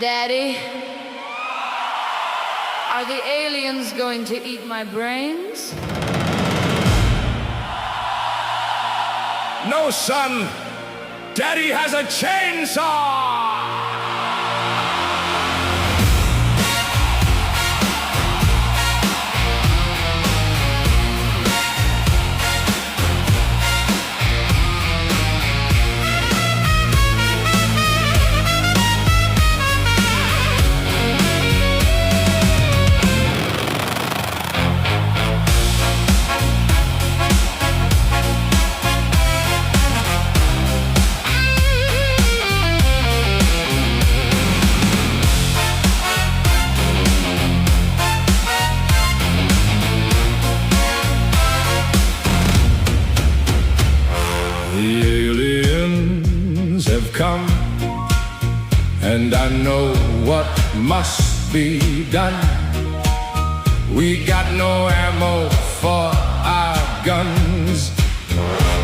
Daddy, are the aliens going to eat my brains? No, son. Daddy has a chainsaw! The aliens have come, and I know what must be done. We got no ammo for our guns.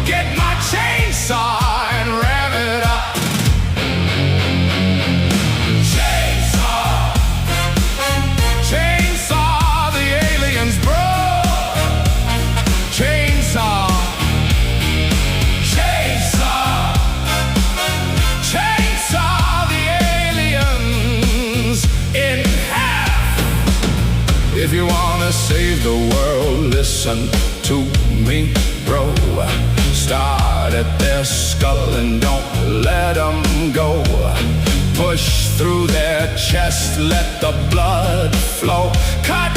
Get my chainsaw and rev it up. Chainsaw, chainsaw, the aliens, bro. Chainsaw. If you wanna save the world, listen to me, bro. Start at their skull and don't let them go. Push through their chest, let the blood flow. Cut